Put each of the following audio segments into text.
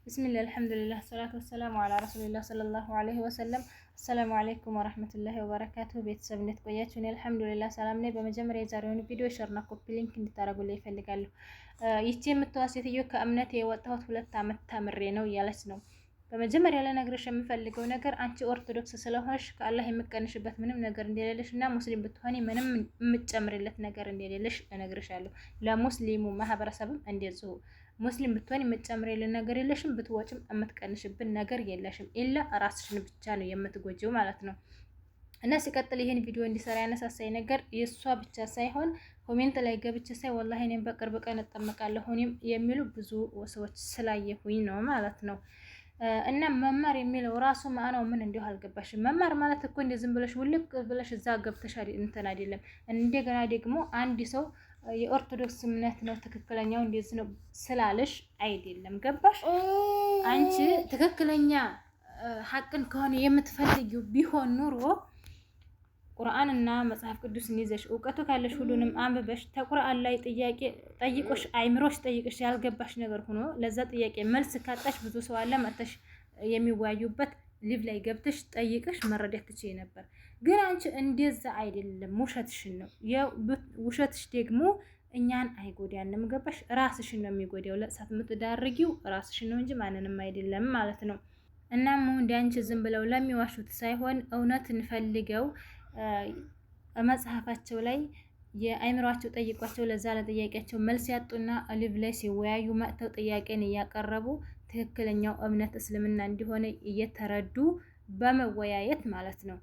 ቢስሚላህ አልሐምዱሊላህ ሰላቱ ወሰላሙ አላ ረሱሊላህ ሰለላሁ ዐለይሂ ወሰለም። አሰላሙ አለይኩም ወራህመቱላሂ ወበረካቱሁ። ቤተሰብ እንዴት ቆያችሁ? እኔ አልሐምዱሊላህ ሰላም ነኝ። በመጀመሪያ የዛሬውን ቪዲዮ ሼርና ኮፒ ሊንክ እንድታረጉልኝ ይፈልጋለሁ። ይቺ የምትዋስ ሴትዮ ከእምነቴ የወጣሁት 2 ዓመት ተምሬ ነው እያለች ነው። በመጀመሪያ ለነግርሽ የምፈልገው ነገር አንቺ ኦርቶዶክስ ስለሆንሽ ከአላህ የምቀንሽበት ምንም ነገር እንደሌለሽ እና ሙስሊም ብትሆኒ ምንም የምትጨምሪለት ነገር እንደሌለሽ እነግርሻለሁ። ለሙስሊሙ ማህበረሰብም እንደዚሁ ሙስሊም ብትሆኒ የምትጨምሪለት ነገር የለሽም፣ ብትወጭም የምትቀንሽብን ነገር የለሽም። ኢላ ራስሽን ብቻ ነው የምትጎጂው ማለት ነው። እና ሲቀጥል ይሄን ቪዲዮ እንዲሰራ ያነሳሳይ ነገር የሷ ብቻ ሳይሆን ኮሜንት ላይ ገብቼ ሳይ ወላሂ እኔም በቅርብ ቀን እጠመቃለሁ የሚሉ ብዙ ሰዎች ስላየሁኝ ነው ማለት ነው። እና መማር የሚለው ራሱ ማዕናው ምን እንደው አልገባሽም። መማር ማለት እኮ እንደ ዝም ብለሽ ውልቅ ብለሽ እዛ ገብተሽ እንትን አይደለም። እንደገና ደግሞ አንድ ሰው የኦርቶዶክስ እምነት ነው ትክክለኛው እንደዚህ ነው ስላለሽ አይደለም። ገባሽ? አንቺ ትክክለኛ ሐቅን ከሆነ የምትፈልጊው ቢሆን ኑሮ ቁርአን እና መጽሐፍ ቅዱስን ይዘሽ እውቀቱ ካለሽ ሁሉንም አንብበሽ ተቁርአን ላይ ጥያቄ ጠይቆሽ አይምሮሽ ጠይቅሽ ያልገባሽ ነገር ሆኖ ለዛ ጥያቄ መልስ ካጣሽ ብዙ ሰው አለ መጥተሽ የሚዋዩበት ሊቭ ላይ ገብተሽ ጠይቅሽ መረዳት ትችይ ነበር። ግን አንቺ እንደዛ አይደለም፣ ውሸትሽን ነው። ውሸትሽ ደግሞ እኛን አይጎዳንም። ገባሽ? ራስሽን ነው የሚጎዳው። ለእሳት የምትዳርጊው ራስሽን ነው እንጂ ማንንም አይደለም ማለት ነው። እናም እንደ አንቺ ዝም ብለው ለሚዋሹት ሳይሆን እውነትን ፈልገው መጽሐፋቸው ላይ የአይምሯቸው ጠይቋቸው ለዛ ለጥያቄያቸው መልስ ያጡና ሊቭ ላይ ሲወያዩ መጥተው ጥያቄን እያቀረቡ ትክክለኛው እምነት እስልምና እንዲሆነ እየተረዱ በመወያየት ማለት ነው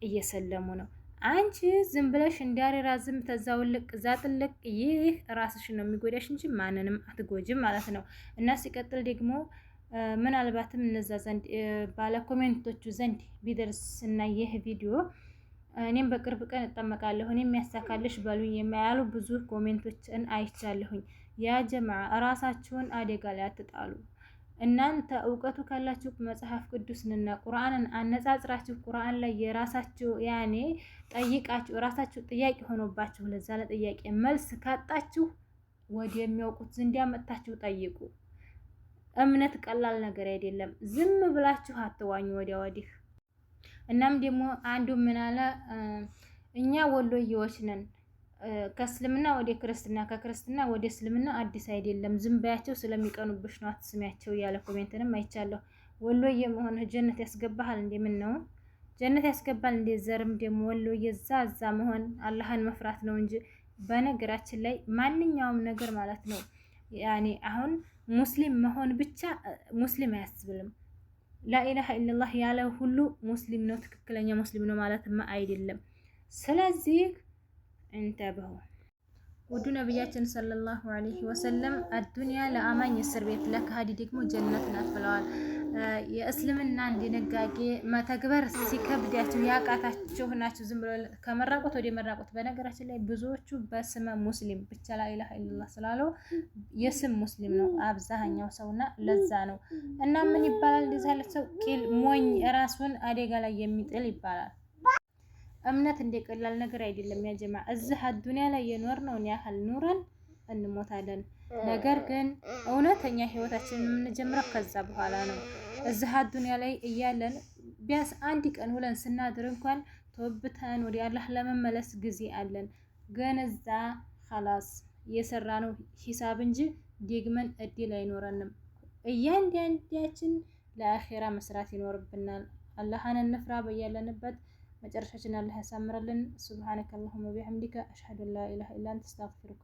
እየሰለሙ ነው። አንቺ ዝም ብለሽ እንዳሬራ ዝም ተዛውልቅ ዛጥልቅ፣ ይህ ራስሽን ነው የሚጎዳሽ እንጂ ማንንም አትጎጂም ማለት ነው። እና ሲቀጥል ደግሞ ምናልባትም እነዛ ዘንድ ባለ ኮሜንቶቹ ዘንድ ቢደርስ እና ይህ ቪዲዮ እኔም በቅርብ ቀን እጠመቃለሁ እኔም የሚያሳካልሽ በሉኝ የማያሉ ብዙ ኮሜንቶችን አይቻለሁኝ። ያ ጀማዓ ራሳችሁን አደጋ ላይ አትጣሉ። እናንተ እውቀቱ ካላችሁ መጽሐፍ ቅዱስንና ቁርአንን አነጻጽራችሁ ቁርአን ላይ የራሳችሁ ያኔ ጠይቃችሁ ራሳችሁ ጥያቄ ሆኖባችሁ ለዛ ለጥያቄ መልስ ካጣችሁ ወደ የሚያውቁት ዘንድ ያመጣችሁ ጠይቁ። እምነት ቀላል ነገር አይደለም። ዝም ብላችሁ አትዋኙ ወዲያ ወዲህ። እናም ደግሞ አንዱ ምን አለ፣ እኛ ወሎዬዎች ነን፣ ከእስልምና ወደ ክርስትና ከክርስትና ወደ እስልምና አዲስ አይደለም፣ ዝም በያቸው ስለሚቀኑብሽ ነው አትስሚያቸው እያለ ኮሜንትንም አይቻለሁ። ወሎዬ መሆንህ ጀነት ያስገባሃል እንዴ? ምን ነው ጀነት ያስገባል እንዴ? ዘርም ደግሞ ወሎዬ እዛ መሆን አላህን መፍራት ነው እንጂ በነገራችን ላይ ማንኛውም ነገር ማለት ነው ያኔ አሁን ሙስሊም መሆን ብቻ ሙስሊም አያስብልም። ላኢላሃ ኢለላህ ያለ ሁሉ ሙስሊም ነው፣ ትክክለኛ ሙስሊም ነው ማለትማ አይደለም። ስለዚህ እንተበሁ። ውዱ ነብያችን ሰለላሁ ዐለይሂ ወሰለም አዱንያ ለአማኝ እስር ቤት ለካሃዲ ደግሞ ጀነት ናት ብለዋል። የእስልምናን ድንጋጌ መተግበር ሲከብዳችሁ ያቃታችሁ ናችሁ ዝም ብሎ ከመራቆት ወደ መራቆት። በነገራችን ላይ ብዙዎቹ በስመ ሙስሊም ብቻ ላኢላሃ ኢለላህ ስላለው የስም ሙስሊም ነው አብዛኛው ሰውና ለዛ ነው። እና ምን ይባላል እንደዚህ ያለ ሰው ቂል ሞኝ ራሱን አደጋ ላይ የሚጥል ይባላል። እምነት እንደቀላል ነገር አይደለም ያ ጀማ። እዚህ አዱንያ ላይ የኖርነውን ያህል ኑረን እንሞታለን። ነገር ግን እውነተኛ ህይወታችንን የምንጀምረው ከዛ በኋላ ነው። እዚህ አዱንያ ላይ እያለን ቢያንስ አንድ ቀን ውለን ስናድር እንኳን ተወብተን ወደ አላህ ለመመለስ ጊዜ አለን። ግን እዛ ኸላስ የሰራነው ሂሳብ እንጂ ደግመን እድል አይኖረንም። እያንዳንዳችን ለአኺራ መስራት ይኖርብናል። አላህን እንፍራ በያለንበት። መጨረሻችን አላህ ያሳምረልን። ሱብሃነከ አላሁመ ወቢሐምዲከ አሽሀዱ አን ላ ኢላሀ ኢላ አንተ አስተግፊሩከ